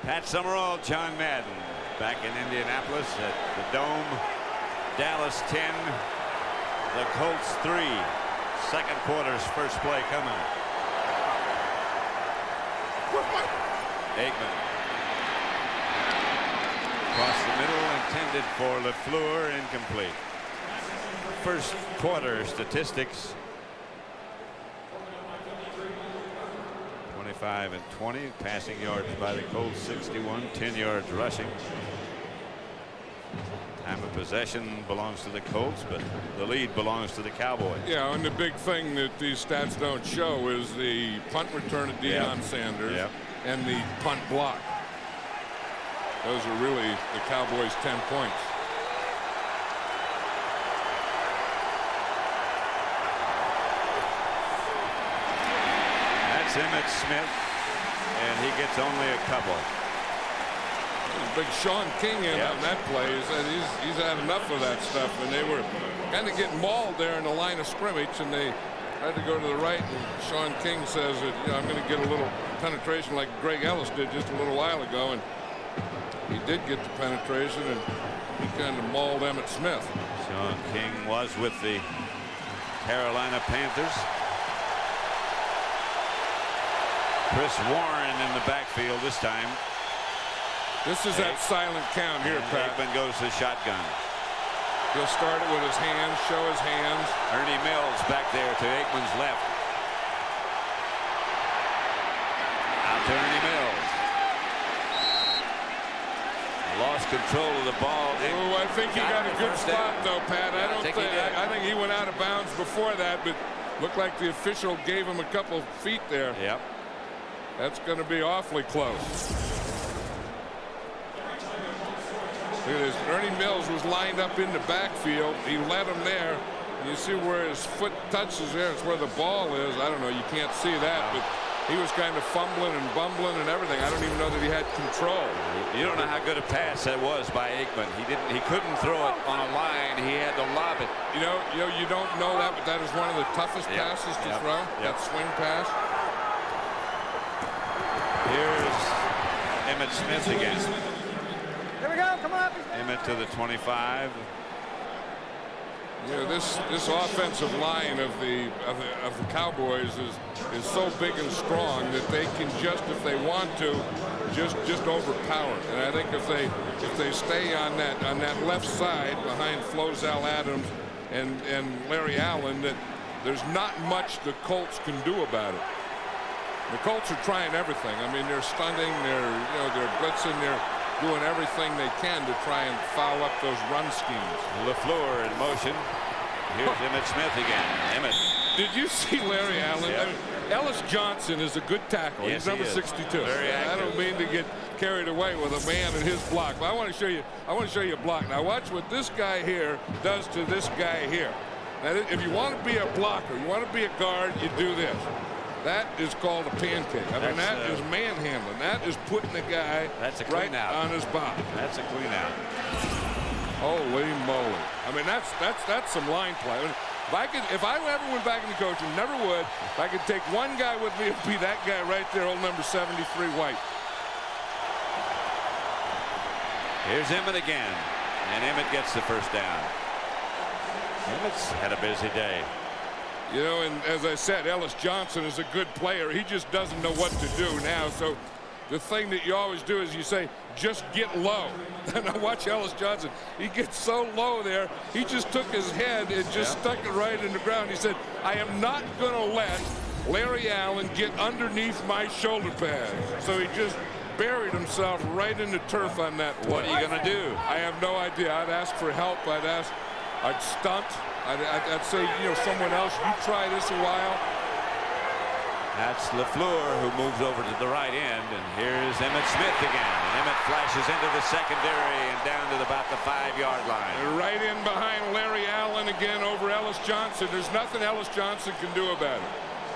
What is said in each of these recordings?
Pat Summerall, John Madden, back in Indianapolis at the Dome. Dallas 10, the Colts 3. Second quarter's first play coming. Aikman. Across the middle, intended for LaFleur, incomplete. First quarter statistics. 25 and 20 passing yards by the Colts, 61, 10 yards rushing. Time of possession belongs to the Colts, but the lead belongs to the Cowboys. Yeah, and the big thing that these stats don't show is the punt return of Deion Sanders and the punt block. Those are really the Cowboys' 10 points. That's Emmitt Smith, and he gets only a couple. Big Sean King in on that play. He's had enough of that stuff, and they were kind of getting mauled there in the line of scrimmage, and they had to go to the right. And Sean King says that, you know, I'm going to get a little penetration like Greg Ellis did just a little while ago, and he did get the penetration, and he kind of mauled Emmitt Smith. Sean King was with the Carolina Panthers. Chris Warren in the backfield this time. This is that silent count here, Pat. Aikman goes to shotgun. He'll start it with his hands, show his hands. Ernie Mills back there to Aikman's left. Out to Ernie Mills. Lost control of the ball. Oh, I think he got a good spot, though, Pat. I think he went out of bounds before that, but looked like the official gave him a couple feet there. Yep. That's going to be awfully close. Look at this. Ernie Mills was lined up in the backfield. He led him there. You see where his foot touches there. It's where the ball is. I don't know. You can't see that, but he was kind of fumbling and bumbling and everything. I don't even know that he had control. You don't know how good a pass that was by Aikman. He couldn't throw it on a line. He had to lob it. You don't know that, but that is one of the toughest passes to throw. That swing pass. Here's Emmitt Smith again. Here we go. Come on. Emmitt to the 25. You know, this offensive line of the Cowboys is so big and strong that they can just, if they want to, just overpower. And I think if they stay on that left side behind Flozell Adams and Larry Allen, that there's not much the Colts can do about it. The Colts are trying everything. I mean, they're stunting, they're blitzing, they're doing everything they can to try and foul up those run schemes. LaFleur in motion. Here's Emmitt Smith again. Emmitt. Did you see Larry Allen? Yeah. I mean, Ellis Johnson is a good tackle. Yes, he's number he is. 62. Very active. I don't mean to get carried away with a man in his block, but I want to show you a block. Now watch what this guy here does to this guy here. Now, if you want to be a blocker, you want to be a guard, you do this. That is called a pancake. I mean, that is manhandling. That is putting the guy right on his body. That's a clean out. Holy moly! I mean, that's some line play. I mean, if I ever went back into coaching, never would. If I could take one guy with me, it'd be that guy right there, old number 73, White. Here's Emmitt again, and Emmitt gets the first down. Emmitt's had a busy day. You know, and as I said, Ellis Johnson is a good player. He just doesn't know what to do now. So the thing that you always do is you say, just get low. Now watch Ellis Johnson. He gets so low there, he just took his head and just stuck it right in the ground. He said, I am not going to let Larry Allen get underneath my shoulder pads. So he just buried himself right in the turf on that play. What are you going to do? I have no idea. I'd ask for help. I'd stunt. I'd say, someone else, you try this a while. That's LaFleur who moves over to the right end, and here's Emmitt Smith again. And Emmitt flashes into the secondary and down to about the 5-yard line. And right in behind Larry Allen again over Ellis Johnson. There's nothing Ellis Johnson can do about it.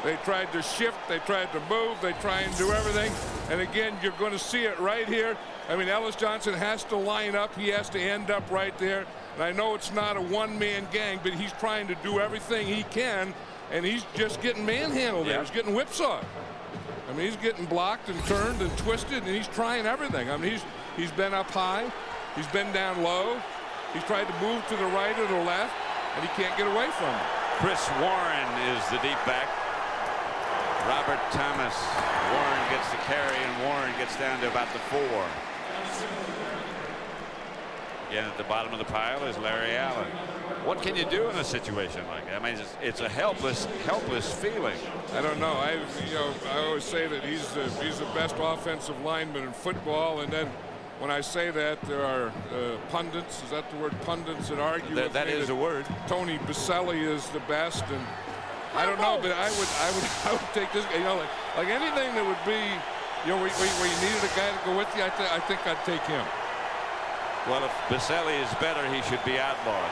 They tried to shift, they tried to move, they try and do everything. And again, you're going to see it right here. I mean, Ellis Johnson has to line up. He has to end up right there. And I know it's not a one-man gang, but he's trying to do everything he can, and he's just getting manhandled there. He's getting whipsawed. I mean, he's getting blocked and turned and twisted, and he's trying everything. I mean, he's been up high, he's been down low, he's tried to move to the right or the left, and he can't get away from it. Chris Warren is the deep back. Robert Thomas. Warren gets the carry, and Warren gets down to about the 4. Again, at the bottom of the pile is Larry Allen. What can you do in a situation like that? I mean, it's a helpless feeling. I don't know. I always say that he's the best offensive lineman in football, and then when I say that, there are pundits. Is that the word, pundits, that argue? That is a word. Tony Baselli is the best, and I don't know, but I would take this. Like anything that would be, where you needed a guy to go with you. I think I'd take him. Well, if Baselli is better, he should be outlawed.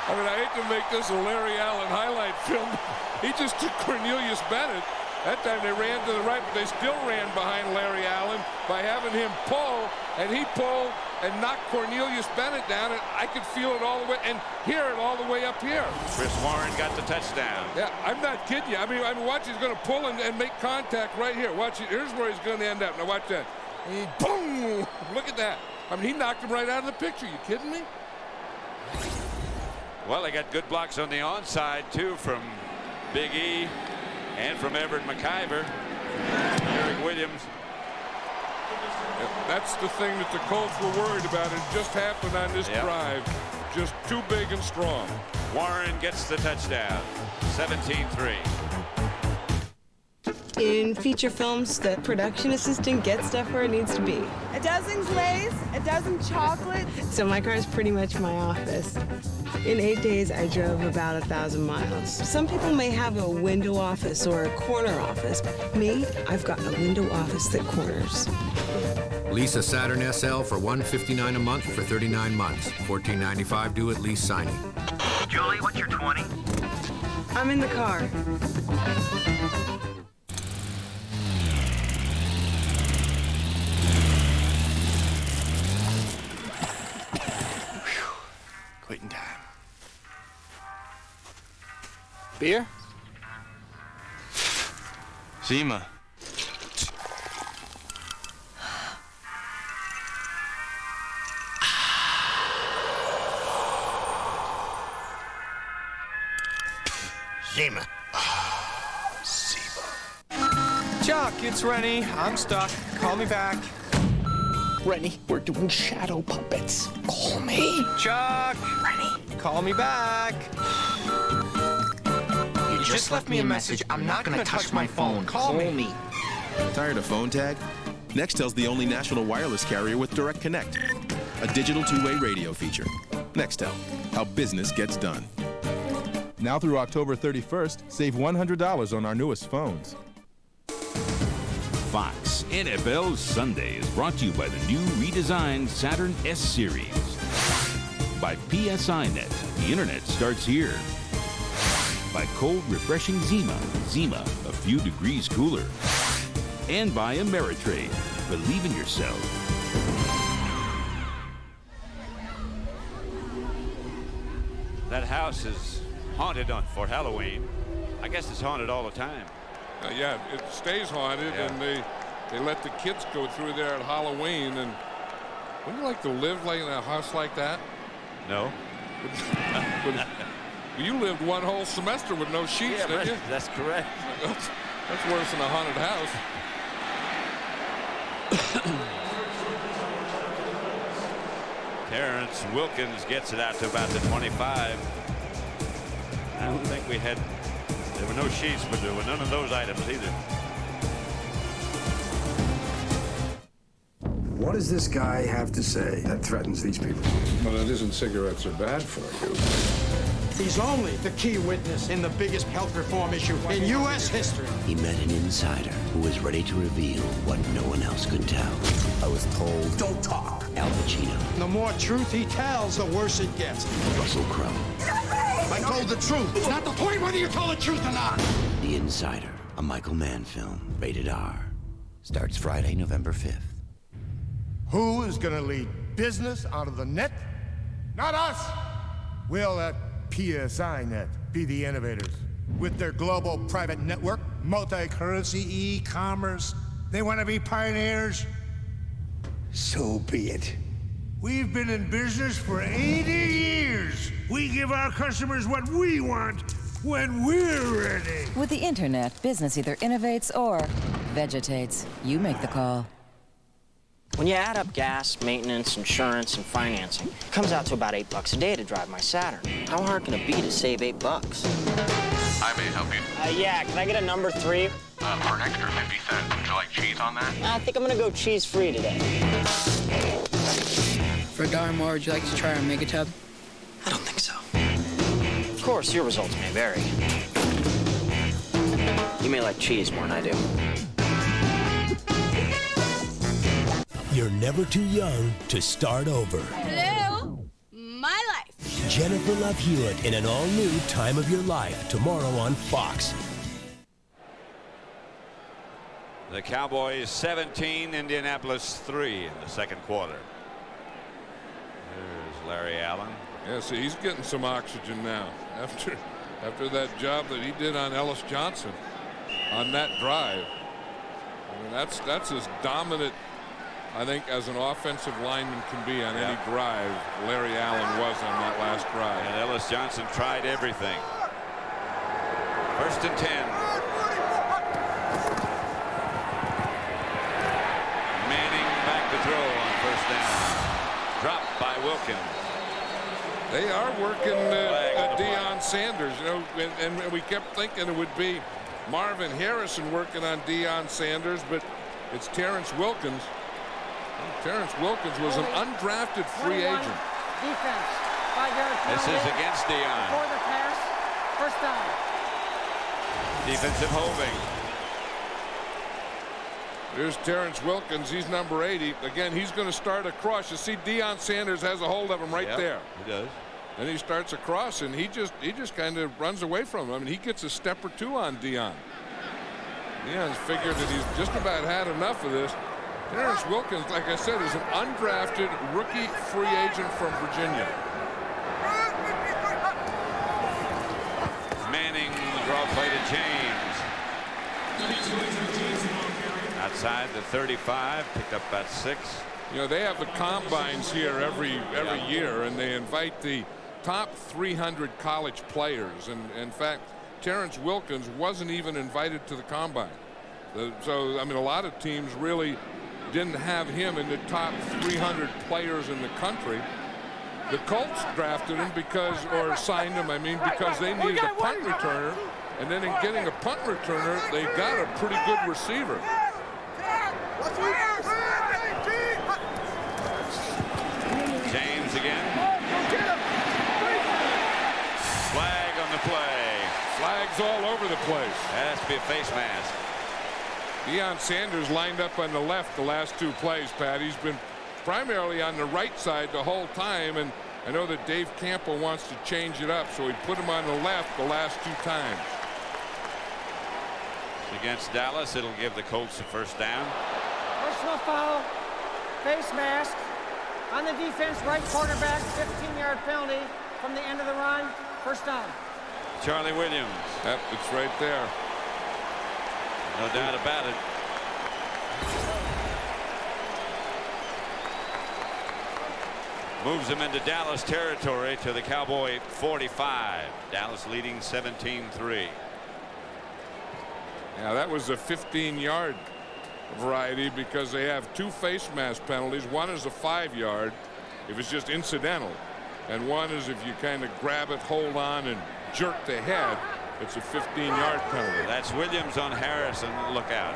I mean, I hate to make this a Larry Allen highlight film. He just took Cornelius Bennett. That time they ran to the right, but they still ran behind Larry Allen by having him pull, and he pulled and knocked Cornelius Bennett down, and I could feel it all the way and hear it all the way up here. Chris Warren got the touchdown. Yeah, I'm not kidding you. I mean, watch, he's going to pull and make contact right here. Watch it. Here's where he's going to end up. Now watch that. Boom! Look at that. I mean, he knocked him right out of the picture. You kidding me? Well, they got good blocks on the onside, too, from Big E and from Everett McIver. Eric Williams. That's the thing that the Colts were worried about. It just happened on this drive. Just too big and strong. Warren gets the touchdown. 17-3. In feature films, the production assistant gets stuff where it needs to be. A dozen Lay's, a dozen chocolates. So my car is pretty much my office. In 8 days, I drove about 1,000 miles. Some people may have a window office or a corner office. Me, I've got a window office that corners. Lease a Saturn SL for $159 a month for 39 months. $14.95 due at lease signing. Julie, what's your 20? I'm in the car. Quitting time. Beer? Zima. Zima. Chuck, it's Rennie. I'm stuck. Call me back. Rennie, we're doing shadow puppets. Call me. Chuck! Rennie. Call me back. You just left me a message. I'm not gonna touch my phone. Call me. Tired of phone tag? Nextel's the only national wireless carrier with Direct Connect, a digital two-way radio feature. Nextel, how business gets done. Now through October 31st, save $100 on our newest phones. Fox NFL Sunday is brought to you by the new redesigned Saturn S Series. By PSINet, the internet starts here. By cold, refreshing Zima, Zima, a few degrees cooler. And by Ameritrade, believe in yourself. That house is haunted for Halloween. I guess it's haunted all the time. Yeah, it stays haunted, and they let the kids go through there at Halloween. And wouldn't you like to live like in a house like that? No. You lived one whole semester with no sheets, didn't you? That's correct. That's worse than a haunted house. Terrence Wilkins gets it out to about the 25. I don't think there were no sheets, but there were none of those items either. What does this guy have to say that threatens these people? Well, it isn't cigarettes are bad for you. He's only the key witness in the biggest health reform issue in U.S. history. He met an insider who was ready to reveal what no one else could tell. I was told, don't talk. Al Pacino. The more truth he tells, the worse it gets. Russell Crowe. I told the truth. It's not the point whether you tell the truth or not. The Insider, a Michael Mann film, rated R. Starts Friday, November 5th. Who is going to lead business out of the net? Not us. We'll let PSINet be the innovators. With their global private network, multi-currency e-commerce, they want to be pioneers. So be it. We've been in business for 80 years. We give our customers what we want when we're ready. With the internet, business either innovates or vegetates. You make the call. When you add up gas, maintenance, insurance, and financing, it comes out to about $8 a day to drive my Saturn. How hard can it be to save $8? I may help you. Yeah, can I get a number 3? For an extra 50 cents, would you like cheese on that? I think I'm gonna go cheese-free today. For $1 more, would you like to try our Mega Tub? I don't think so. Of course, your results may vary. You may like cheese more than I do. You're never too young to start over. Hello, my life. Jennifer Love Hewitt in an all-new Time of Your Life tomorrow on Fox. The Cowboys 17, Indianapolis 3 in the second quarter. There's Larry Allen. Yeah, see, he's getting some oxygen now after that job that he did on Ellis Johnson on that drive. I mean, that's as dominant, I think, as an offensive lineman can be on any drive. Larry Allen was on that last drive. And Ellis Johnson tried everything. 1st and 10. Manning back to throw on 1st down. Dropped by Wilkins. They are working Deion Sanders, you know, and we kept thinking it would be Marvin Harrison working on Deion Sanders, but it's Terrence Wilkins. Terrence Wilkins was an undrafted free agent. Defense. 5-yard penalty. This is against Deion. Before the pass. 1st down. Defensive holding. There's Terrence Wilkins. He's number 80. Again, he's going to start across. You see Deion Sanders has a hold of him right there. He does. And he starts across, and he just kind of runs away from him. I mean, he gets a step or two on Deion. Deion's figured that he's just about had enough of this. Terrence Wilkins, like I said, is an undrafted rookie free agent from Virginia. Manning, the draw play to James. Outside the 35, picked up about 6. You know, they have the combines here every year, and they invite the top 300 college players. And in fact, Terrence Wilkins wasn't even invited to the combine. So, I mean, a lot of teams really didn't have him in the top 300 players in the country. The Colts drafted him or signed him, because they needed a punt returner. And then in getting a punt returner, they got a pretty good receiver. James again. Flag on the play. Flags all over the place. That has to be a face mask. Deion Sanders lined up on the left the last 2 plays, Pat. He's been primarily on the right side the whole time, and I know that Dave Campbell wants to change it up, so he put him on the left the last 2 times. Against Dallas, it'll give the Colts a 1st down. Personal foul. Face mask. On the defense, right quarterback. 15-yard penalty from the end of the run. 1st down. Charlie Williams. Yep, it's right there. No doubt about it. Moves him into Dallas territory to the Cowboy 45. Dallas leading 17-3. Yeah, that was a 15-yard variety because they have 2 face mask penalties. One is a 5-yard if it's just incidental, and one is if you kind of grab it, hold on, and jerk the head. It's a 15-yard penalty. That's Williams on Harrison. Look out.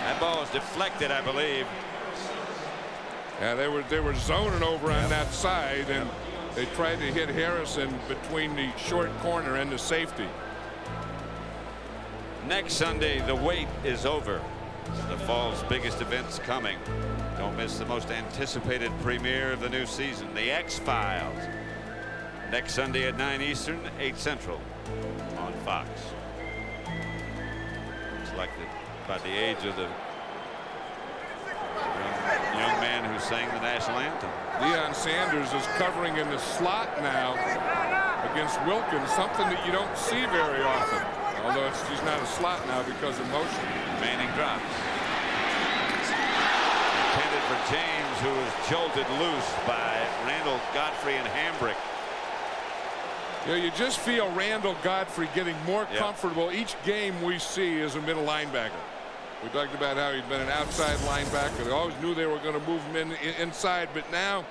That ball was deflected, I believe. Yeah, they were zoning over on that side, and they tried to hit Harrison between the short corner and the safety. Next Sunday, the wait is over. The fall's biggest event's coming. Don't miss the most anticipated premiere of the new season, The X-Files. Next Sunday at 9 Eastern, 8 Central on Fox. It's like about the age of the young man who sang the national anthem. Deion Sanders is covering in the slot now against Wilkins, something that you don't see very often. Although he's not a slot now because of motion. Manning drops. Intended for James, who was jolted loose by Randall, Godfrey, and Hambrick. You know, you just feel Randall Godfrey getting more comfortable each game we see as a middle linebacker. We talked about how he'd been an outside linebacker. They always knew they were going to move him inside, but now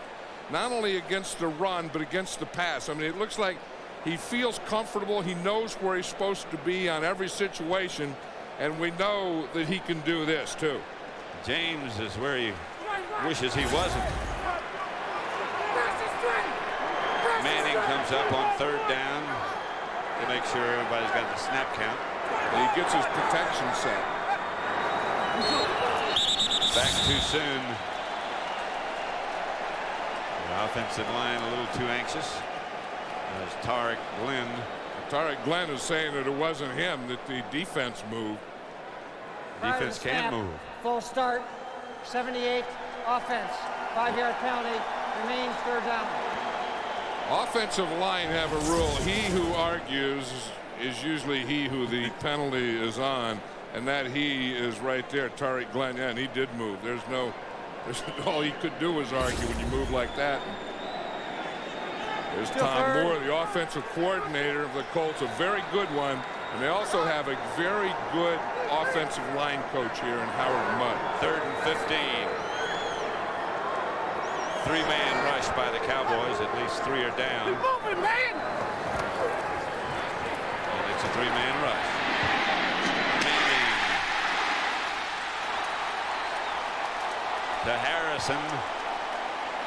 not only against the run but against the pass. I mean, it looks like he feels comfortable. He knows where he's supposed to be on every situation, and we know that he can do this too. James is where he wishes he wasn't. Manning comes up on 3rd down to make sure everybody's got the snap count. And he gets his protection set. Back too soon. The offensive line a little too anxious. As Tarek Glenn. Tarek Glenn is saying that it wasn't him, that the defense moved. Defense can move. Full start. 78 offense. 5-yard penalty. Remains 3rd down. Offensive line have a rule. He who argues is usually he who the penalty is on, and that he is right there, Tarek Glenn. Yeah, and he did move. There's all he could do was argue when you move like that. There's Tom Moore, the offensive coordinator of the Colts, a very good one, and they also have a very good offensive line coach here in Howard Mudd. 3rd and 15. 3-man rush by the Cowboys. At least 3 are down. Keep moving, man. And it's a 3-man rush. Manning to Harrison.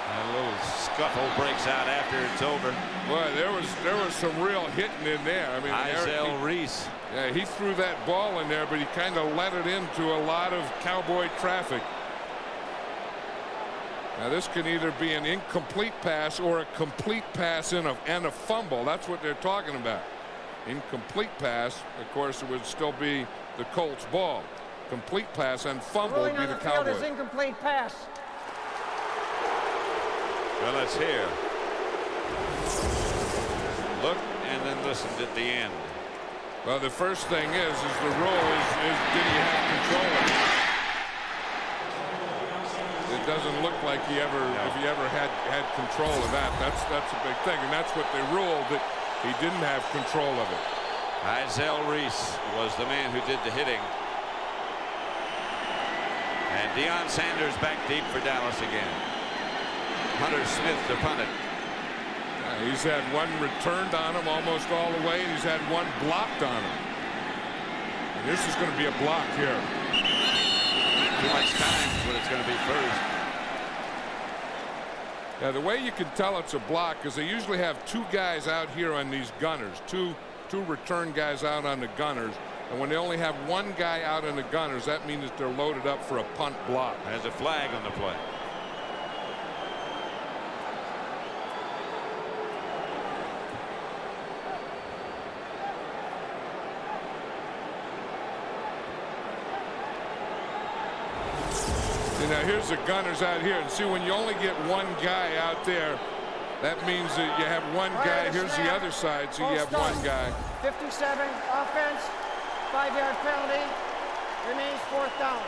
A little scuffle breaks out after it's over. Boy, there was some real hitting in there. I mean, Isaiah Reese. Yeah, he threw that ball in there, but he kind of let it into a lot of Cowboy traffic. Now this can either be an incomplete pass or a complete pass and a fumble. That's what they're talking about. Incomplete pass, of course, it would still be the Colts ball. Complete pass and fumble would be the Cowboys. Field is incomplete pass. Well, let's hear. Look and then listen at the end. Well, the first thing is the rule is did he have control of it? It doesn't look like if he ever had control of that. That's a big thing, and that's what they ruled, that he didn't have control of it. Isaiah Reese was the man who did the hitting. And Deion Sanders back deep for Dallas again. Hunter Smith to punt it. He's had one returned on him almost all the way, and he's had one blocked on him. And this is going to be a block here. Too much time is what it's going to be first. Yeah, the way you can tell it's a block is they usually have 2 guys out here on these gunners, two return guys out on the gunners, and when they only have 1 guy out on the gunners, that means that they're loaded up for a punt block. There's a flag on the play. Now here's the gunners out here, and see, when you only get 1 guy out there, that means that you have 1 guy. Here's the other side, so you have 1 guy. 57 offense, 5-yard penalty, remains 4th down.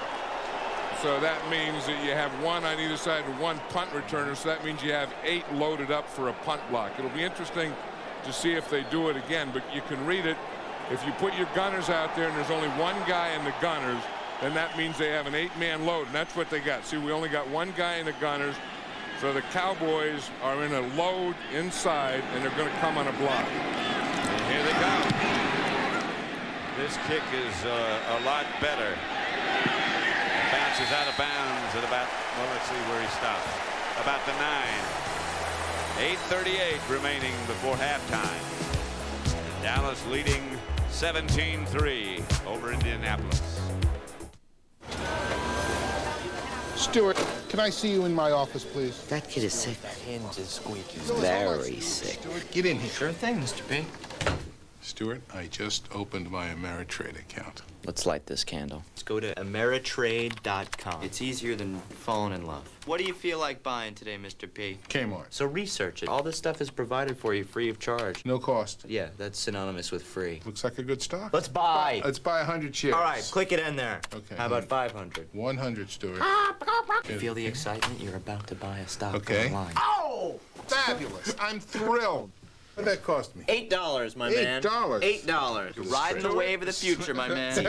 So that means that you have 1 on either side and 1 punt returner, so that means you have 8 loaded up for a punt block. It'll be interesting to see if they do it again, but you can read it. If you put your gunners out there and there's only 1 guy in the gunners, then that means they have an 8-man load, and that's what they got. See, we only got 1 guy in the gunners, so the Cowboys are in a load inside, and they're going to come on a block. And here they come. This kick is a lot better. It bounces out of bounds at about, well, let's see where he stops. About the 9. 8:38 remaining before halftime. Dallas leading 17-3 over Indianapolis. Stuart, can I see you in my office, please? That kid is sick. That hinge is squeaky. Very sick. Stuart, get in here. Sure thing, Mr. B. Stuart, I just opened my Ameritrade account. Let's light this candle. Let's go to Ameritrade.com. It's easier than falling in love. What do you feel like buying today, Mr. P? Kmart. So research it. All this stuff is provided for you free of charge. No cost. Yeah, that's synonymous with free. Looks like a good stock. Let's buy. Let's buy 100 shares. All right, click it in there. Okay. How about 500? 100, Stuart. Feel the excitement? You're about to buy a stock Okay. online. Oh! Fabulous. I'm thrilled. What'd that cost me? $8, my man. $8? $8. You're riding the wave of the future, my man. I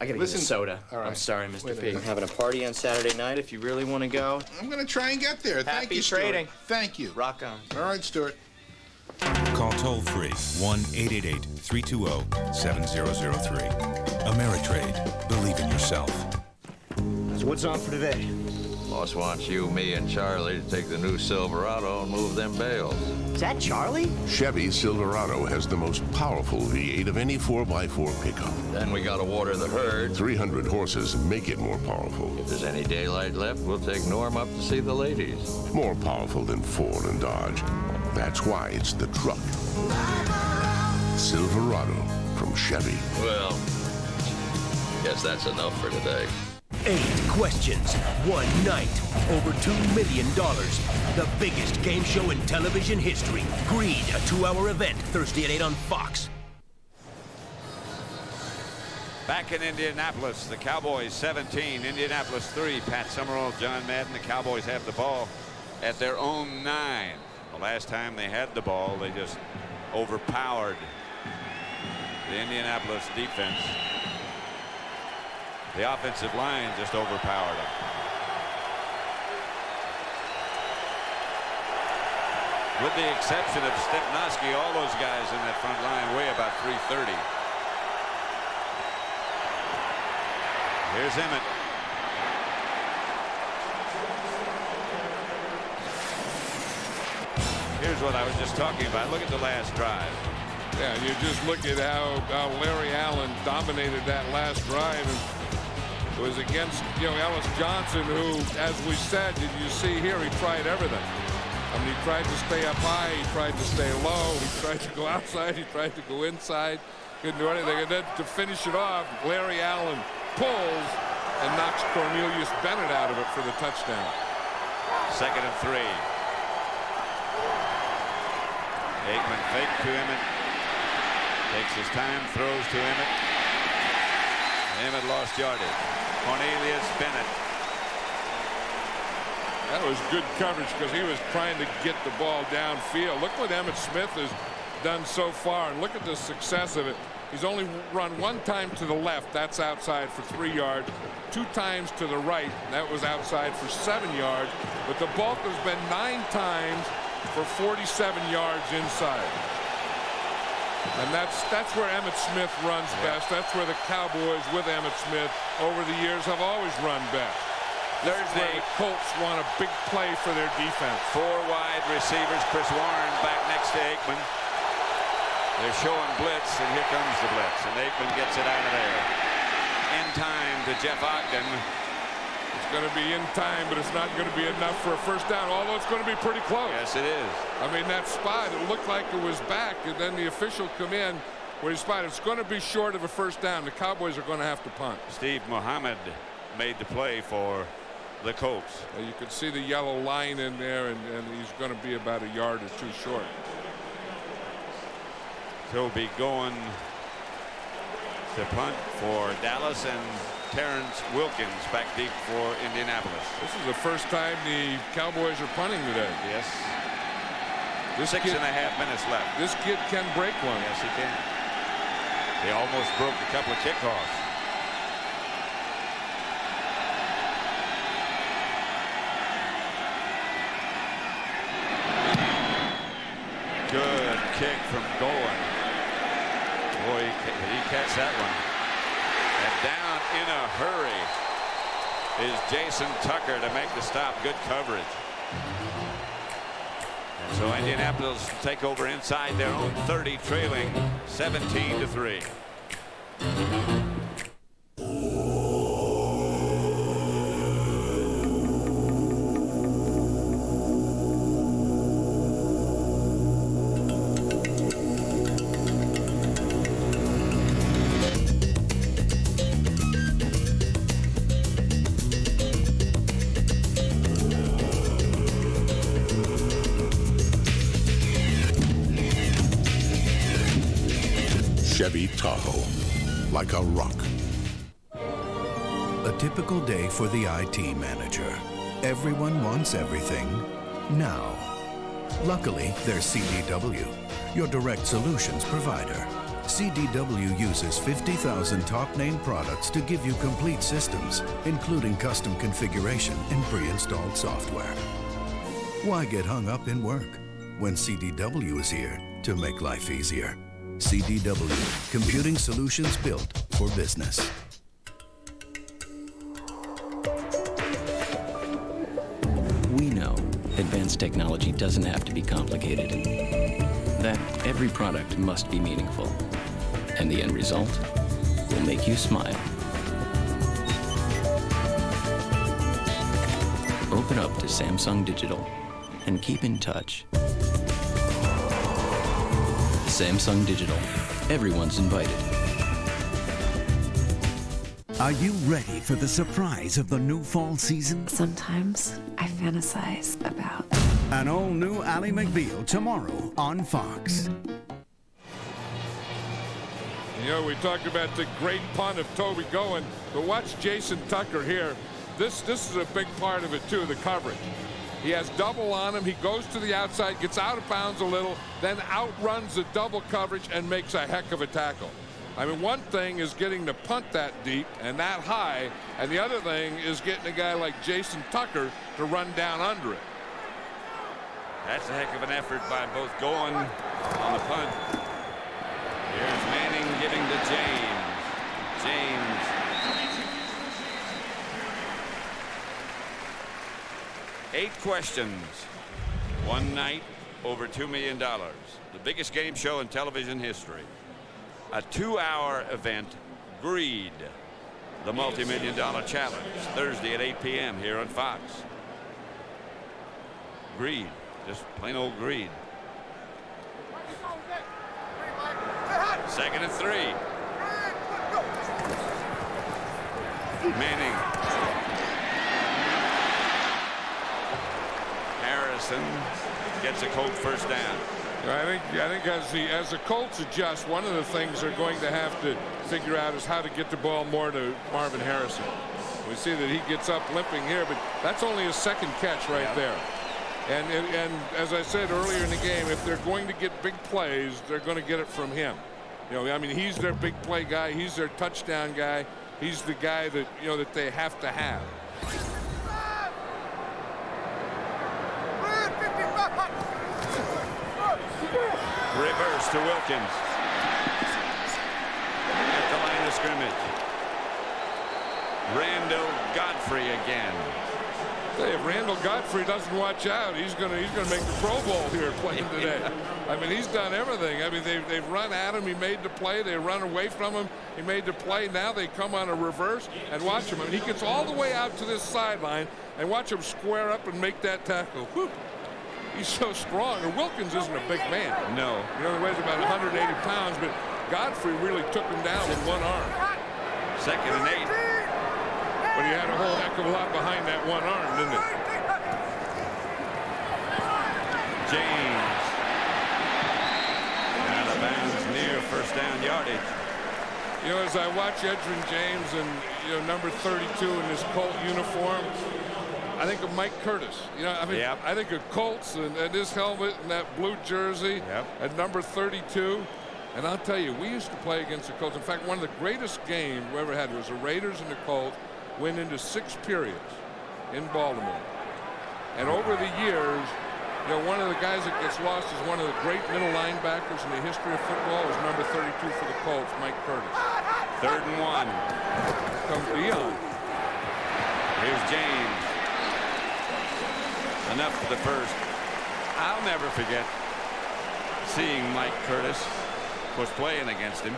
gotta get a soda. All right. I'm sorry, Mr. P. minute. I'm having a party on Saturday night if you really want to go. I'm going to try and get there. Thank you, Stuart. trading. Thank you. Rock on. All right, Stuart. Call toll-free 1-888-320-7003. Ameritrade. Believe in yourself. So what's on for today? Boss wants you, me, and Charlie to take the new Silverado and move them bales. Is that Charlie? Chevy Silverado has the most powerful V8 of any 4x4 pickup. Then we gotta water the herd. 300 horses make it more powerful. If there's any daylight left, we'll take Norm up to see the ladies. More powerful than Ford and Dodge. That's why it's the truck. Silverado from Chevy. Well, guess that's enough for today. 8 questions, 1 night, over $2 million. The biggest game show in television history. Greed, a 2-hour event, Thursday at 8 on Fox. Back in Indianapolis, the Cowboys 17, Indianapolis 3. Pat Summerall, John Madden. The Cowboys have the ball at their own 9. The last time they had the ball, they just overpowered the Indianapolis defense. The offensive line just overpowered them. With the exception of Stepnoski, all those guys in that front line weigh about 330. Here's Emmitt. Here's what I was just talking about. Look at the last drive. Yeah, you just look at how Larry Allen dominated that last drive. And it was against, Ellis Johnson, who, as we said, did you see here, he tried everything. I mean, he tried to stay up high, he tried to stay low, he tried to go outside, he tried to go inside. Couldn't do anything. And then to finish it off, Larry Allen pulls and knocks Cornelius Bennett out of it for the touchdown. 2nd and 3. Aikman fake to Emmitt. Takes his time, throws to Emmitt. Emmitt lost yardage. Cornelius Bennett. That was good coverage because he was trying to get the ball downfield. Look what Emmitt Smith has done so far, and look at the success of it. He's only run 1 time to the left. That's outside for 3 yards. 2 times to the right. That was outside for 7 yards. But the bulk has been 9 times for 47 yards inside. And that's where Emmitt Smith runs best. That's where the Cowboys with Emmitt Smith over the years have always run best. Thursday, the Colts want a big play for their defense. 4 wide receivers. Chris Warren back next to Aikman. They're showing blitz, and here comes the blitz. And Aikman gets it out of there. In time to Jeff Ogden. It's going to be in time, but it's not going to be enough for a first down, although it's going to be pretty close. Yes, it is. I mean, that spot, it looked like it was back, and then the official come in where he spotted. It's going to be short of a first down. The Cowboys are going to have to punt. Steve Mohammed made the play for the Colts. You can see the yellow line in there, and he's going to be about a yard or 2 short. He'll be going to punt for Dallas, and Terrence Wilkins back deep for Indianapolis. This is the first time the Cowboys are punting today. Yes. This 6.5 minutes left. This kid can break one. Yes, he can. He almost broke a couple of kickoffs. Good kick from Golan. Boy, he catch that one. And down in a hurry is Jason Tucker to make the stop. Good coverage. And so Indianapolis take over inside their own 30, trailing 17-3. Chevy Tahoe, like a rock. A typical day for the IT manager. Everyone wants everything now. Luckily, there's CDW, your direct solutions provider. CDW uses 50,000 top-name products to give you complete systems, including custom configuration and pre-installed software. Why get hung up in work when CDW is here to make life easier? CDW, computing solutions built for business. We know advanced technology doesn't have to be complicated, that every product must be meaningful, and the end result will make you smile. Open up to Samsung Digital and keep in touch. Samsung Digital. Everyone's invited. Are you ready for the surprise of the new fall season? Sometimes I fantasize about an all-new Ally McBeal tomorrow on Fox. You know, we talked about the great punt of Toby Goen, but watch Jason Tucker here. This is a big part of it, too, the coverage. He has double on him. He goes to the outside, gets out of bounds a little, then outruns the double coverage and makes a heck of a tackle. I mean, one thing is getting the punt that deep and that high, and the other thing is getting a guy like Jason Tucker to run down under it. That's a heck of an effort by both Goen on the punt. Here's Manning giving to James. James. Eight questions. One night, over $2 million. The biggest game show in television history. A 2-hour event, Greed, the multi-million-dollar challenge, Thursday at 8 p.m. here on Fox. Greed, just plain old greed. 2nd and 3. Manning. Harrison gets a Colt first down. I think as the Colts adjust, one of the things they're going to have to figure out is how to get the ball more to Marvin Harrison. We see that he gets up limping here, but that's only his second catch right there. And as I said earlier in the game, if they're going to get big plays, they're going to get it from him. You know, I mean, he's their big play guy. He's their touchdown guy. He's the guy that, you know, that they have to have. Reverse to Wilkins. At the line of scrimmage. Randall Godfrey again. Hey, if Randall Godfrey doesn't watch out, he's gonna make the Pro Bowl here playing today. I mean, he's done everything. I mean, they've run at him. He made the play. They run away from him. He made the play. Now they come on a reverse and watch him. I mean, he gets all the way out to this sideline and watch him square up and make that tackle. Whoop. He's so strong. And Wilkins isn't a big man. No. You know, he weighs about 180 pounds, but Godfrey really took him down with one arm. 2nd and 8. But he had a whole heck of a lot behind that one arm, didn't he? James. Out of bounds near first down yardage. You know, as I watch Edgerrin James and, you know, number 32 in his Colt uniform, I think of Mike Curtis. You know, I mean, I think of Colts and his helmet and that blue jersey at number 32. And I'll tell you, we used to play against the Colts. In fact, one of the greatest games we ever had was the Raiders and the Colts went into 6 periods in Baltimore. And over the years, you know, one of the guys that gets lost is one of the great middle linebackers in the history of football is number 32 for the Colts, Mike Curtis. 3rd and 1. Comes Dion. Here's James. Enough for the first. I'll never forget seeing Mike Curtis, was playing against him,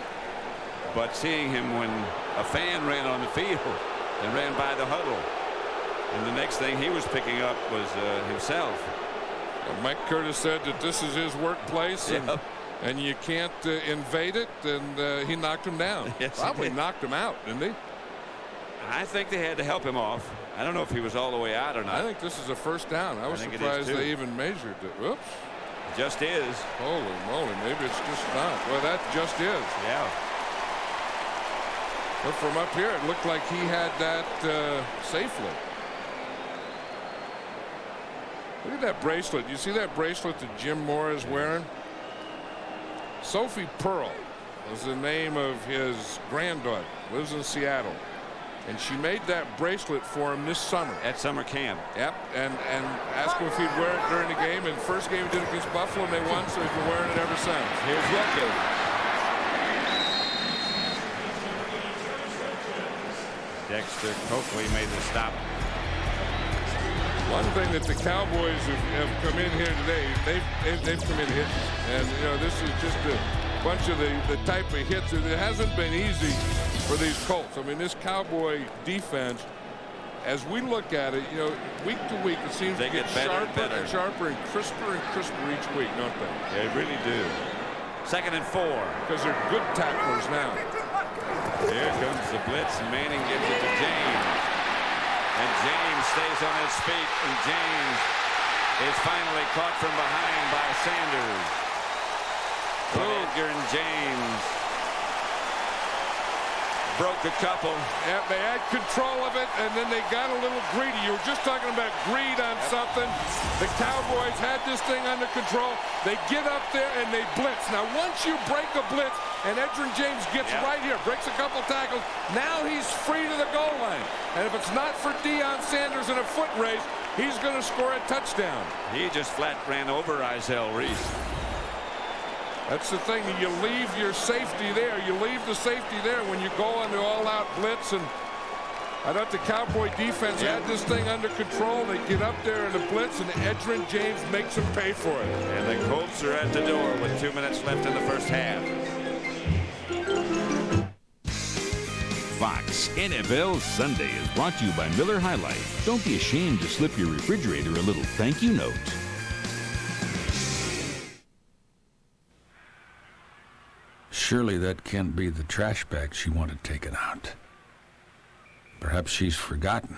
but seeing him when a fan ran on the field and ran by the huddle. And the next thing he was picking up was himself. Well, Mike Curtis said that this is his workplace and you can't invade it, and he knocked him down. Yes, probably knocked him out, didn't he? I think they had to help him off. I don't know if he was all the way out or not. I think this is a first down. I was surprised they even measured it. Oops. Just is. Holy moly, maybe it's just not. Well, that just is. Yeah. But from up here, it looked like he had that safely. Look at that bracelet. You see that bracelet that Jim Moore is wearing? Sophie Pearl was the name of his granddaughter. Lives in Seattle. And she made that bracelet for him this summer. At summer camp. Yep. And asked him if he'd wear it during the game. And the first game he did against Buffalo, and they won, so he's been wearing it ever since. Here's Wilkins. Dexter Coakley made the stop. One thing that the Cowboys have come in here today, they've come in hitting. And, you know, this is just a bunch of the type of hits. It hasn't been easy for these Colts. I mean, this Cowboy defense, as we look at it, you know, week to week, it seems to get sharper and sharper and crisper each week, don't they? They really do. 2nd and 4. Because they're good tacklers now. Here comes the blitz. Manning gives it to James. And James stays on his feet. And James is finally caught from behind by Sanders. Edgerrin James broke a couple. Yeah, they had control of it, and then they got a little greedy. You were just talking about greed on something. The Cowboys had this thing under control. They get up there and they blitz. Now, once you break a blitz, and Edgerrin James gets right here, breaks a couple tackles, now he's free to the goal line. And if it's not for Deion Sanders in a foot race, he's going to score a touchdown. He just flat ran over Isaiah Reese. That's the thing. You leave your safety there. You leave the safety there when you go into all-out blitz. And I thought the Cowboy defense had this thing under control. They get up there in the blitz, and Edgerrin James makes them pay for it. And the Colts are at the door with 2 minutes left in the first half. Fox NFL Sunday is brought to you by Miller High Life. Don't be ashamed to slip your refrigerator a little thank you note. Surely that can't be the trash bag she wanted taken out. Perhaps she's forgotten.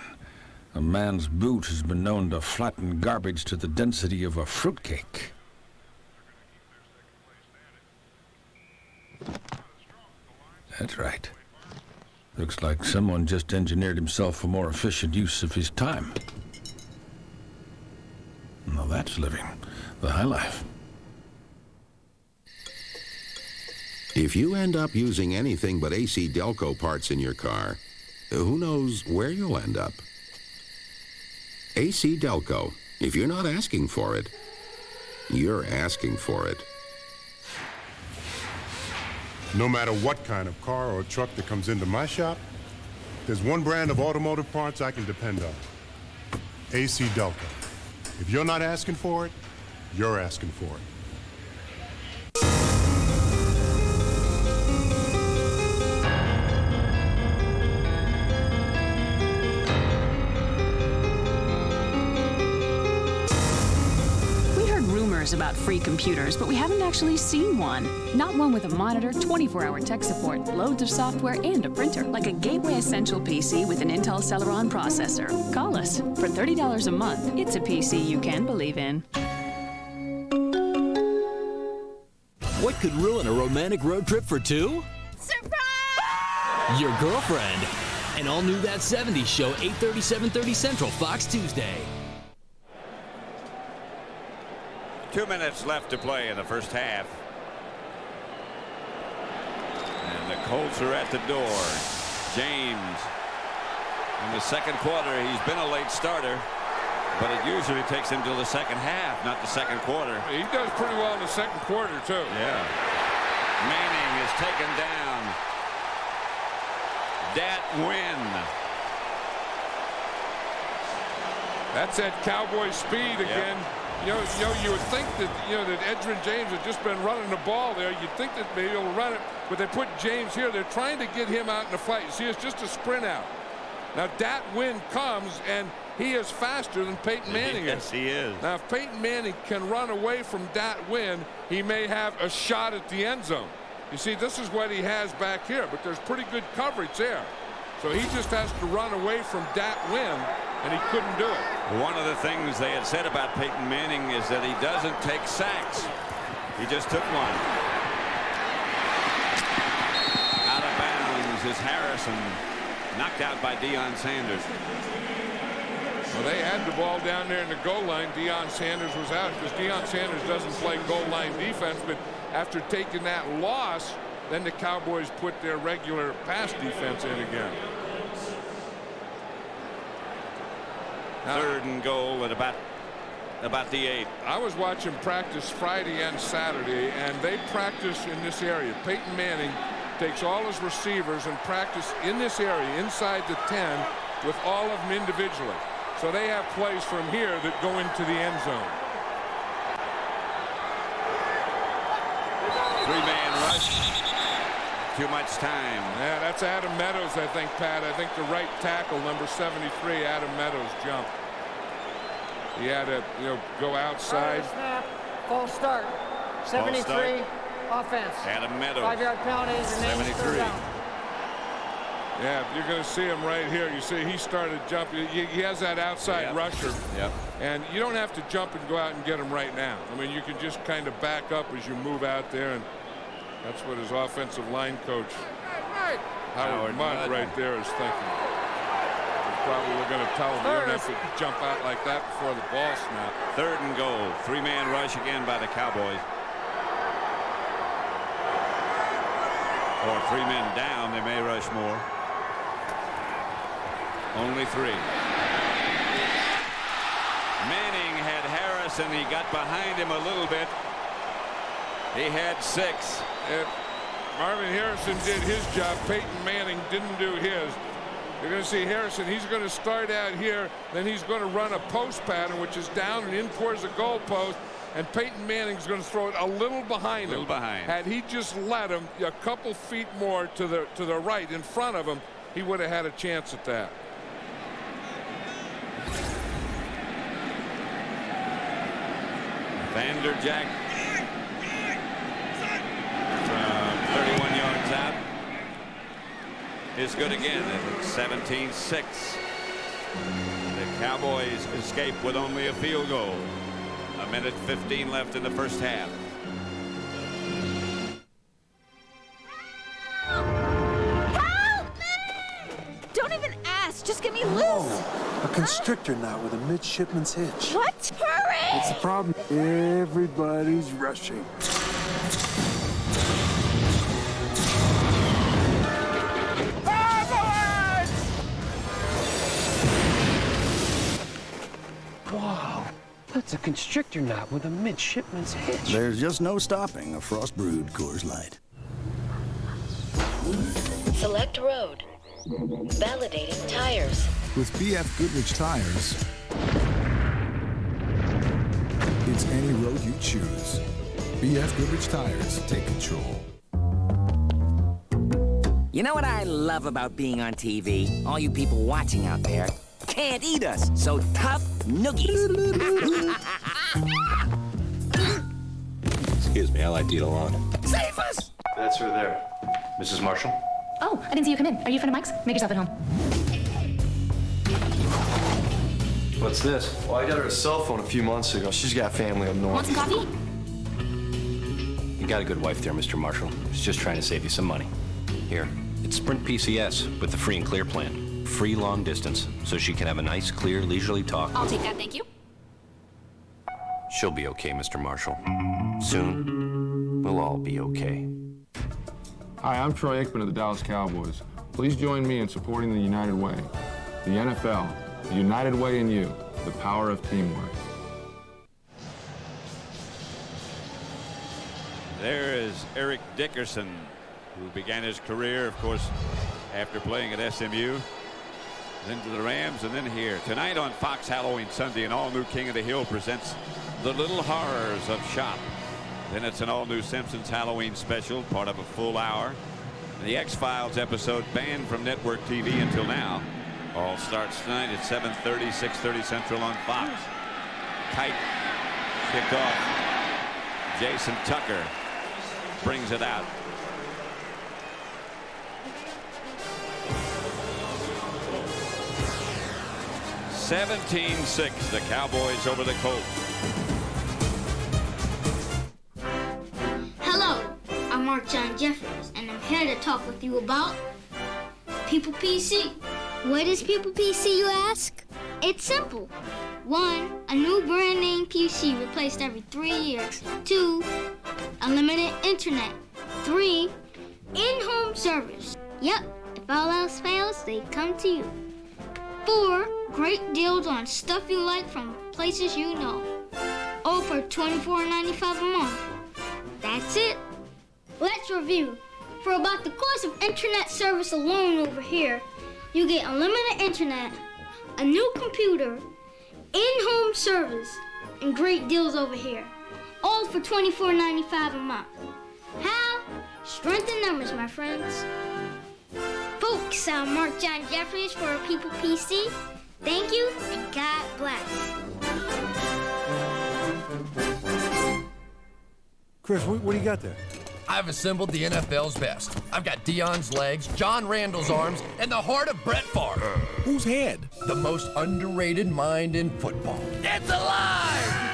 A man's boot has been known to flatten garbage to the density of a fruitcake. That's right. Looks like someone just engineered himself a more efficient use of his time. Now that's living the high life. If you end up using anything but AC Delco parts in your car, who knows where you'll end up? AC Delco. If you're not asking for it, you're asking for it. No matter what kind of car or truck that comes into my shop, there's one brand of automotive parts I can depend on. AC Delco. If you're not asking for it, you're asking for it. About free computers, but we haven't actually seen one. Not one with a monitor, 24-hour tech support, loads of software, and a printer, like a Gateway Essential PC with an Intel Celeron processor. Call us. For $30 a month, it's a PC you can believe in. What could ruin a romantic road trip for two? Surprise! Your girlfriend. An all-new That 70s Show, 8:30, 7:30 Central, Fox Tuesday. 2 minutes left to play in the first half. And the Colts are at the door. James. In the second quarter, he's been a late starter, but it usually takes him till the second half, not the second quarter. He does pretty well in the second quarter, too. Yeah. Manning is taken down. Dat win. That's that Cowboy speed again. Yep. You would think that, that Edgerrin James had just been running the ball there. You'd think that maybe he'll run it, but they put James here. They're trying to get him out in the flight. You see, it's just a sprint out. Now, that win comes, and he is faster than Peyton Manning is. Yes, he is. Now, if Peyton Manning can run away from that win, he may have a shot at the end zone. You see, this is what he has back here, but there's pretty good coverage there. So he just has to run away from that win, and he couldn't do it. One of the things they had said about Peyton Manning is that he doesn't take sacks. He just took one. Out of bounds is Harrison, knocked out by Deion Sanders. Well, they had the ball down there in the goal line. Deion Sanders was out because Deion Sanders doesn't play goal line defense. But after taking that loss, then the Cowboys put their regular pass defense in again. Third and goal at about the 8. I was watching practice Friday and Saturday, and they practice in this area. Peyton Manning takes all his receivers and practice in this area, inside the 10, with all of them individually. So they have plays from here that go into the end zone. 3-man rush. Too much time. Yeah, that's Adam Meadows, I think, Pat. I think the right tackle, number 73, Adam Meadows, jumped. He had to, go outside. Snap, false start. 73, start. Offense. Adam Meadows. 5-yard penalty. 73. Yeah, you're going to see him right here. You see he started jumping. He has that outside rusher. Yep. And you don't have to jump and go out and get him right now. I mean, you can just kind of back up as you move out there, and that's what his offensive line coach, Howard Mudd, right there is thinking. He's probably going to tell him you don't have to jump out like that before the ball snap. 3rd and goal. 3-man rush again by the Cowboys. Or 3 men down, they may rush more. Only 3. Manning had Harrison. He got behind him a little bit. He had 6. If Marvin Harrison did his job, Peyton Manning didn't do his. You're going to see Harrison. He's going to start out here. Then he's going to run a post pattern, which is down and in towards the goal post. And Peyton Manning's going to throw it a little behind him. Had he just let him a couple feet more to the right in front of him, he would have had a chance at that. Vanderjagt from 31 yards out is good again. It's 17-6. The Cowboys escape with only a field goal. 1:15 left in the first half. Help me! Don't even ask. Just get me loose. A constrictor knot with a midshipman's hitch. What? Hurry! It's a problem. Everybody's rushing. Wow. That's a constrictor knot with a midshipman's hitch. There's just no stopping a frost brewed Coors Light. Select road. Validating tires. With BF Goodrich tires, it's any road you choose. BF Goodrich tires, take control. You know what I love about being on TV? All you people watching out there can't eat us, so tough noogies. Excuse me, I like to eat alone. Save us! That's her there. Mrs. Marshall? Oh, I didn't see you come in. Are you a friend of Mike's? Make yourself at home. What's this? Well, I got her a cell phone a few months ago. She's got family up north. Want some coffee? You got a good wife there, Mr. Marshall. She's just trying to save you some money. Here, it's Sprint PCS with the free and clear plan. Free long distance, so she can have a nice, clear, leisurely talk. I'll take that, thank you. She'll be okay, Mr. Marshall. Soon, we'll all be okay. Hi, I'm Troy Aikman of the Dallas Cowboys. Please join me in supporting the United Way. The NFL, the United Way in you, the power of teamwork. There is Eric Dickerson, who began his career, of course, after playing at SMU. Then to the Rams, and then here. Tonight on Fox Halloween Sunday, an all-new King of the Hill presents The Little Horrors of Shop. Then it's an all-new Simpsons Halloween special, part of a full hour. And the X-Files episode banned from network TV until now. All starts tonight at 7:30, 6:30 Central on Fox. Kite kicked off. Jason Tucker brings it out. 17-6, the Cowboys over the Colts. Hello, I'm Mark John Jeffries, and I'm here to talk with you about People PC. What is People PC, you ask? It's simple. 1, a new brand name PC replaced every 3 years. 2, unlimited internet. 3, in-home service. Yep, if all else fails, they come to you. 4, great deals on stuff you like from places you know. All for $24.95 a month. That's it. Let's review. For about the cost of internet service alone over here, you get unlimited internet, a new computer, in-home service, and great deals over here. All for $24.95 a month. How? Strength in numbers, my friends. Folks, I'm Mark John Jeffries for People PC. Thank you, and God bless. Chris, what do you got there? I've assembled the NFL's best. I've got Dion's legs, John Randall's arms, and the heart of Brett Favre. Whose head? The most underrated mind in football. It's alive!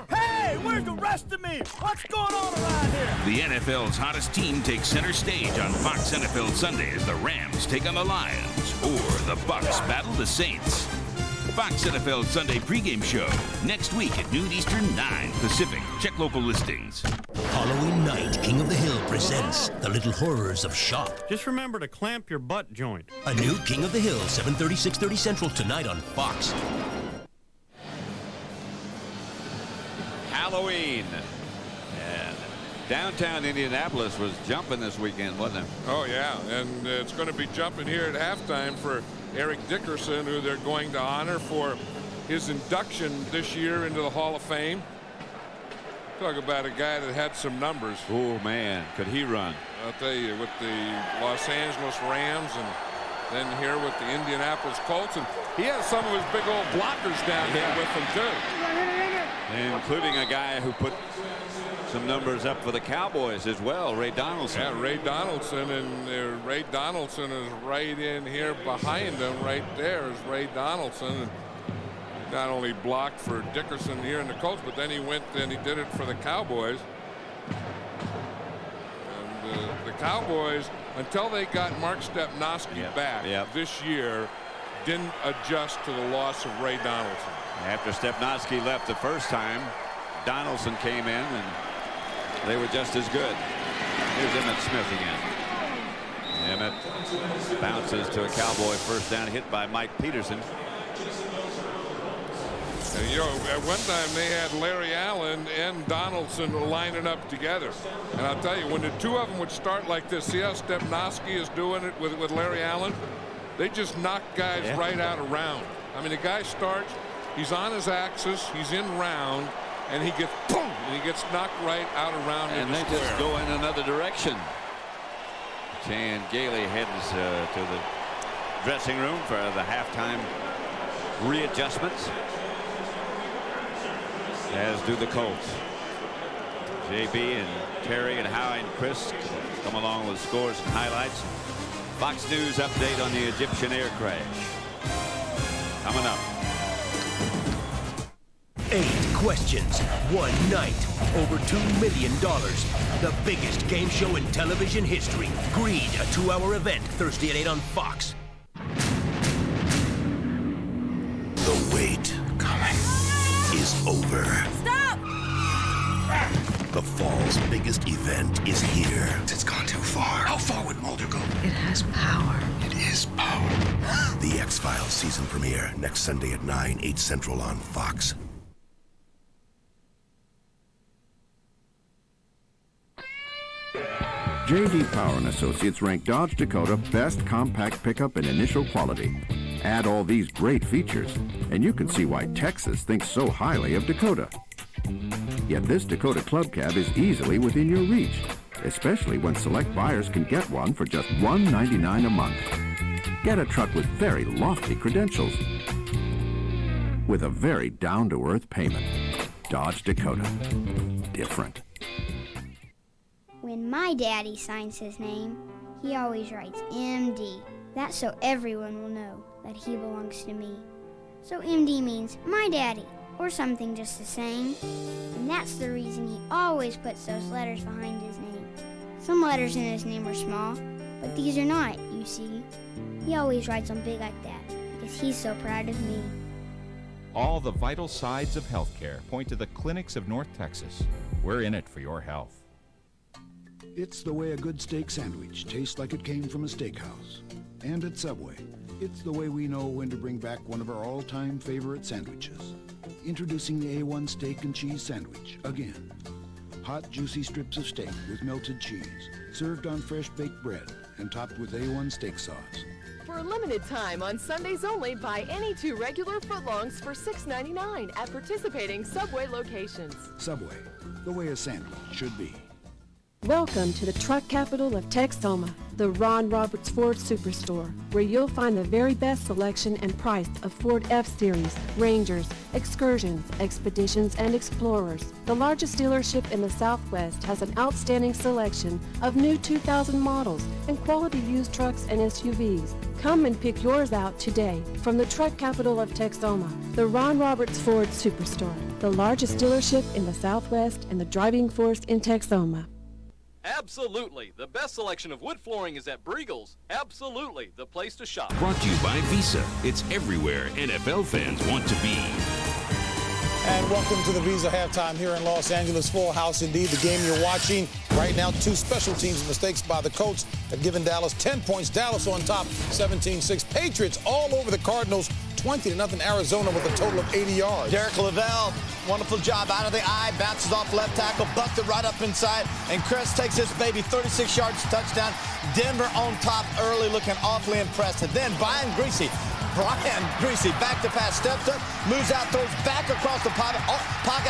Hey, where's the rest of me? What's going on around here? The NFL's hottest team takes center stage on Fox NFL Sunday as the Rams take on the Lions, or the Bucs battle the Saints. Fox NFL Sunday pregame show next week at noon Eastern, 9 Pacific. Check local listings. Halloween night, King of the Hill presents The Little Horrors of Shop. Just remember to clamp your butt joint. A new King of the Hill, 7:30, 6:30 Central tonight on Fox. Halloween. And downtown Indianapolis was jumping this weekend, wasn't it? Oh, yeah, and it's going to be jumping here at halftime for Eric Dickerson, who they're going to honor for his induction this year into the Hall of Fame. Talk about a guy that had some numbers. Oh, man, could he run? I'll tell you, with the Los Angeles Rams and then here with the Indianapolis Colts. And he has some of his big old blockers down here with him, too. Including a guy who put some numbers up for the Cowboys as well, Ray Donaldson. Yeah, Ray Donaldson, and Ray Donaldson is right in here behind him. Right there is Ray Donaldson. And not only blocked for Dickerson here in the Colts, but then he went and he did it for the Cowboys. And the Cowboys, until they got Mark Stepnoski back this year, didn't adjust to the loss of Ray Donaldson. After Stepnoski left the first time, Donaldson came in and they were just as good. Here's Emmitt Smith again. Emmitt bounces to a Cowboy first down, hit by Mike Peterson. And, you know, at one time they had Larry Allen and Donaldson lining up together. And I'll tell you, when the two of them would start like this, see how Stepnoski is doing it with Larry Allen? They just knock guys right out of round. I mean, the guy starts, he's on his axis, he's in round, and he gets boom, and he gets knocked right out of round. And they just go in another direction. Chan Gailey heads to the dressing room for the halftime readjustments, as do the Colts. JB and Terry and Howie and Chris come along with scores and highlights. Fox News update on the Egyptian air crash coming up. 8 questions, 1 night, over $2 million. The biggest game show in television history. Greed, a 2-hour event, Thursday at 8 on Fox. The wait is over. Stop! The fall's biggest event is here. It's gone too far. How far would Mulder go? It has power. It is power. The X-Files season premiere next Sunday at 9, 8 Central on Fox. J.D. Power & Associates ranked Dodge Dakota best compact pickup in initial quality. Add all these great features, and you can see why Texas thinks so highly of Dakota. Yet this Dakota Club Cab is easily within your reach, especially when select buyers can get one for just $199 a month. Get a truck with very lofty credentials, with a very down-to-earth payment. Dodge Dakota. Different. When my daddy signs his name, he always writes MD. That's so everyone will know that he belongs to me. So MD means my daddy, or something just the same. And that's the reason he always puts those letters behind his name. Some letters in his name are small, but these are not, you see. He always writes them big like that, because he's so proud of me. All the vital sides of healthcare point to the clinics of North Texas. We're in it for your health. It's the way a good steak sandwich tastes like it came from a steakhouse. And at Subway, it's the way we know when to bring back one of our all-time favorite sandwiches. Introducing the A1 Steak and Cheese Sandwich, again. Hot, juicy strips of steak with melted cheese, served on fresh baked bread, and topped with A1 steak sauce. For a limited time on Sundays only, buy any 2 regular footlongs for $6.99 at participating Subway locations. Subway, the way a sandwich should be. Welcome to the truck capital of Texoma, the Ron Roberts Ford Superstore, where you'll find the very best selection and price of Ford F-Series, Rangers, Excursions, Expeditions, and Explorers. The largest dealership in the Southwest has an outstanding selection of new 2000 models and quality used trucks and SUVs. Come and pick yours out today from the truck capital of Texoma, the Ron Roberts Ford Superstore, the largest dealership in the Southwest and the driving force in Texoma. Absolutely. The best selection of wood flooring is at Briegel's. Absolutely. The place to shop. Brought to you by Visa. It's everywhere NFL fans want to be. And welcome to the Visa halftime here in Los Angeles. Full house indeed. The game you're watching right now, 2 special teams mistakes by the Colts have given Dallas 10 points. Dallas on top, 17-6. Patriots all over the Cardinals, 20-0 Arizona with a total of 80 yards. Derek Lavelle, wonderful job out of the eye, bounces off left tackle, busted right up inside, and Chris takes this baby 36 yards touchdown. Denver on top early, looking awfully impressed. And then Brian Greasy, back to pass, steps up, moves out, throws back across the pocket.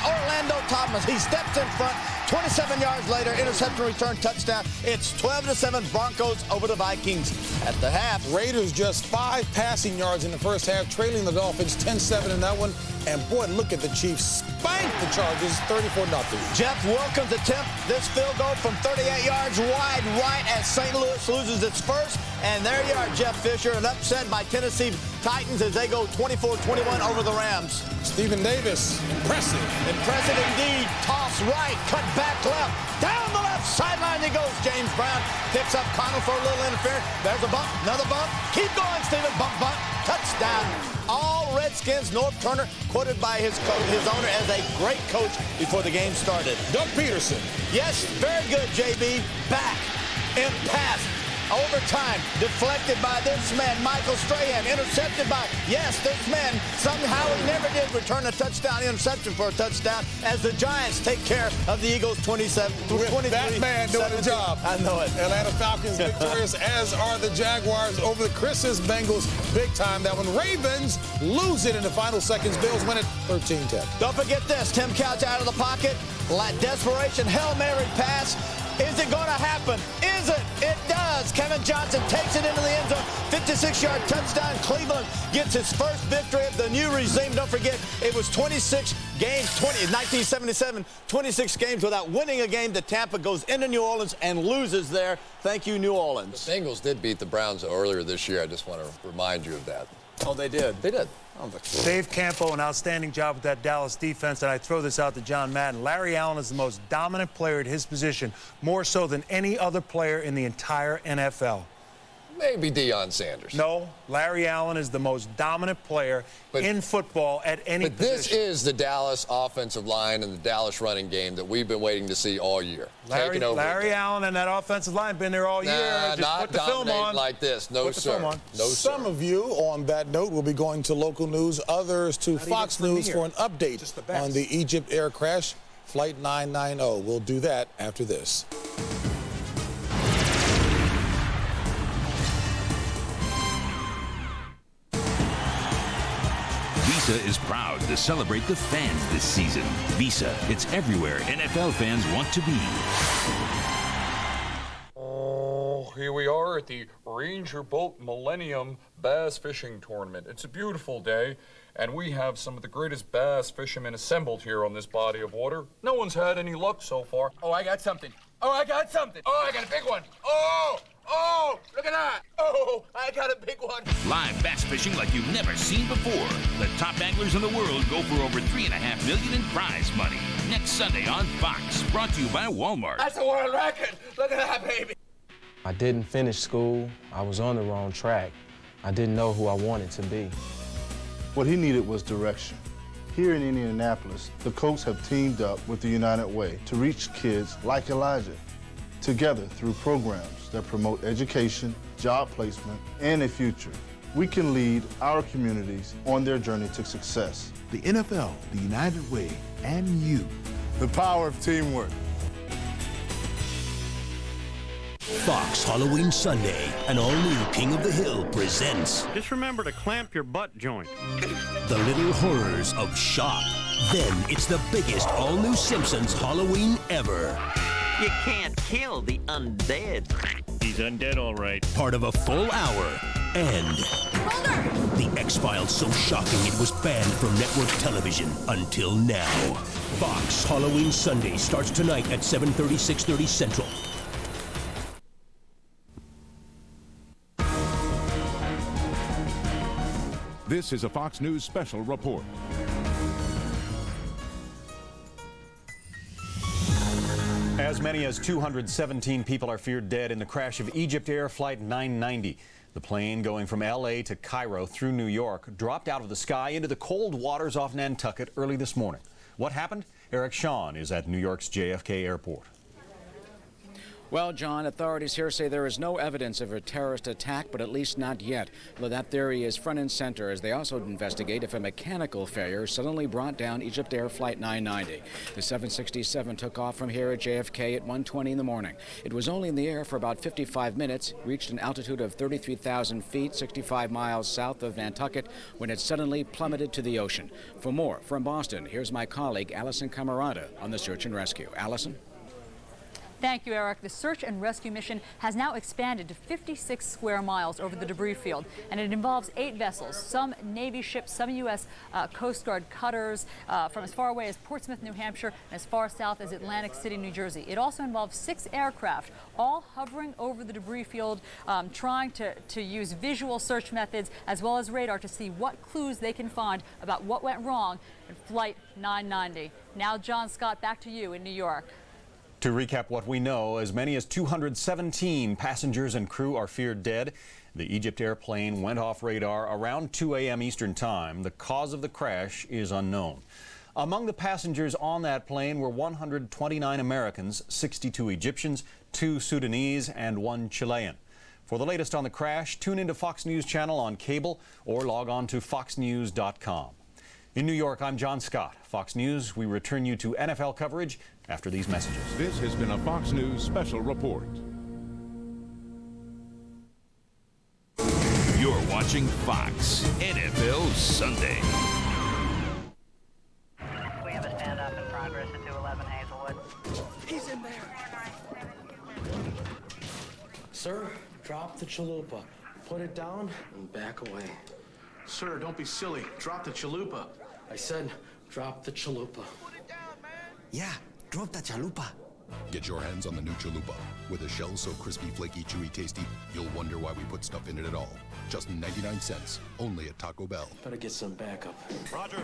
Orlando Thomas, he steps in front. 27 yards later, interception return, touchdown. It's 12-7 Broncos over the Vikings at the half. Raiders just 5 passing yards in the first half, trailing the Dolphins 10-7 in that one. And boy, look at the Chiefs spank the Chargers 34-0. Jeff Wilkins attempt this field goal from 38 yards wide right as St. Louis loses its first. And there you are, Jeff Fisher, an upset by Tennessee Titans as they go 24-21 over the Rams. Stephen Davis, impressive. Impressive indeed. Toss right, cut back left. Down the left sideline he goes. James Brown picks up Connell for a little interference. There's a bump, another bump. Keep going, Stephen. Bump, touchdown. All Redskins. North Turner quoted by his owner as a great coach before the game started. Doug Peterson. Yes, very good, JB. Back and pass. Overtime, deflected by this man, Michael Strahan, intercepted by, this man. Somehow he never did return a touchdown interception for a touchdown as the Giants take care of the Eagles 23. That man doing the job. I know it. Atlanta Falcons victorious, as are the Jaguars over the Chris's Bengals big time. That one, Ravens lose it in the final seconds. Bills win it 13-10. Don't forget this, Tim Couch out of the pocket. Desperation, Hail Mary pass. Is it going to happen? Is it? It does. Kevin Johnson takes it into the end zone. 56-yard touchdown. Cleveland gets its first victory of the new regime. Don't forget, it was 26 games, 1977, 26 games without winning a game. The Tampa goes into New Orleans and loses there. Thank you, New Orleans. The Bengals did beat the Browns earlier this year. I just want to remind you of that. Oh, they did? They did. Dave Campo, an outstanding job with that Dallas defense, and I throw this out to John Madden. Larry Allen is the most dominant player at his position, more so than any other player in the entire NFL. Maybe Deion Sanders. No, Larry Allen is the most dominant player in football at any position. But this is the Dallas offensive line and the Dallas running game that we've been waiting to see all year. Larry Allen and that offensive line been there all year. Just put the film on. Like this. No, sir. No, Some of you, on that note, will be going to local news, others to Fox News for an update on the Egypt air crash, Flight 990. We'll do that after this. Visa is proud to celebrate the fans this season. Visa, it's everywhere NFL fans want to be. Oh, here we are at the Ranger Boat Millennium Bass Fishing Tournament. It's a beautiful day, and we have some of the greatest bass fishermen assembled here on this body of water. No one's had any luck so far. Oh, I got something. Oh, I got a big one. Oh, Oh, look at that. Oh, I got a big one. Live bass fishing like you've never seen before. The top anglers in the world go for over $3.5 million in prize money. Next Sunday on Fox, brought to you by Walmart. That's a world record. Look at that, baby. I didn't finish school. I was on the wrong track. I didn't know who I wanted to be. What he needed was direction. Here in Indianapolis, the Colts have teamed up with the United Way to reach kids like Elijah, together through programs that promote education, job placement, and a future. We can lead our communities on their journey to success. The NFL, the United Way, and you. The power of teamwork. Fox Halloween Sunday, an all-new King of the Hill presents Just remember to clamp your butt joint. The Little Horrors of Shop. Then it's the biggest all-new Simpsons Halloween ever. You can't kill the undead. He's undead, all right. Part of a full hour. And the X-Files so shocking it was banned from network television until now. Fox Halloween Sunday starts tonight at 7:30, 6:30 Central. This is a Fox News special report. As many as 217 people are feared dead in the crash of Egypt Air Flight 990. The plane going from L.A. to Cairo through New York dropped out of the sky into the cold waters off Nantucket early this morning. What happened? Eric Shawn is at New York's JFK Airport. Well, John, authorities here say there is no evidence of a terrorist attack, but at least not yet. Though that theory is front and center as they also investigate if a mechanical failure suddenly brought down Egypt Air Flight 990. The 767 took off from here at JFK at 1:20 in the morning. It was only in the air for about 55 minutes, reached an altitude of 33,000 feet, 65 miles south of Nantucket, when it suddenly plummeted to the ocean. For more from Boston, here's my colleague Allison Camarada on the search and rescue. Allison? Thank you, Eric. The search and rescue mission has now expanded to 56 square miles over the debris field, and it involves 8 vessels, some Navy ships, some U.S. Coast Guard cutters from as far away as Portsmouth, New Hampshire, and as far south as Atlantic City, New Jersey. It also involves 6 aircraft, all hovering over the debris field, trying to use visual search methods as well as radar to see what clues they can find about what went wrong in Flight 990. Now, John Scott, back to you in New York. To recap what we know, as many as 217 passengers and crew are feared dead. The Egypt airplane went off radar around 2 a.m. Eastern Time. The cause of the crash is unknown. Among the passengers on that plane were 129 Americans, 62 Egyptians, 2 Sudanese, and 1 Chilean. For the latest on the crash, tune into Fox News Channel on cable or log on to foxnews.com. In New York, I'm John Scott. Fox News, we return you to NFL coverage after these messages. This has been a Fox News special report. You're watching Fox NFL Sunday. We have a stand-up in progress at 211 Hazelwood. He's in there. Sir, drop the chalupa. Put it down and back away. Sir, don't be silly. Drop the chalupa. I said, drop the chalupa. Yeah, drop the chalupa. Get your hands on the new chalupa. With a shell so crispy, flaky, chewy, tasty, you'll wonder why we put stuff in it at all. Just 99 cents, only at Taco Bell. Better get some backup. Roger.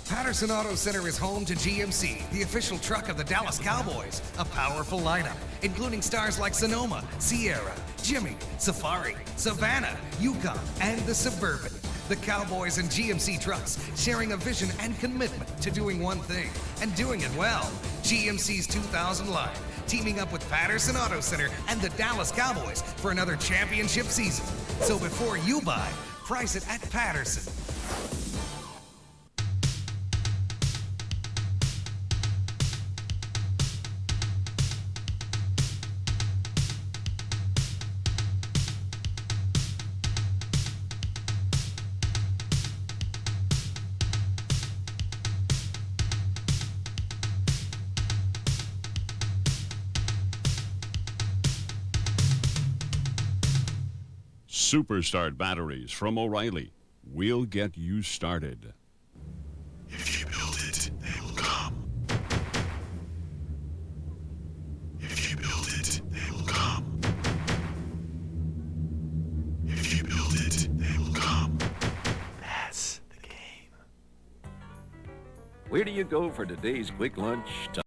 Patterson Auto Center is home to GMC, the official truck of the Dallas Cowboys. A powerful lineup, including stars like Sonoma, Sierra, Jimmy, Safari, Savannah, Yukon, and the Suburban. The Cowboys and GMC trucks sharing a vision and commitment to doing one thing, and doing it well. GMC's 2000 line, teaming up with Patterson Auto Center and the Dallas Cowboys for another championship season. So before you buy, price it at Patterson. Superstart batteries from O'Reilly. We'll get you started. If you build it, they will come. If you build it, they will come. Where do you go for today's quick lunch? To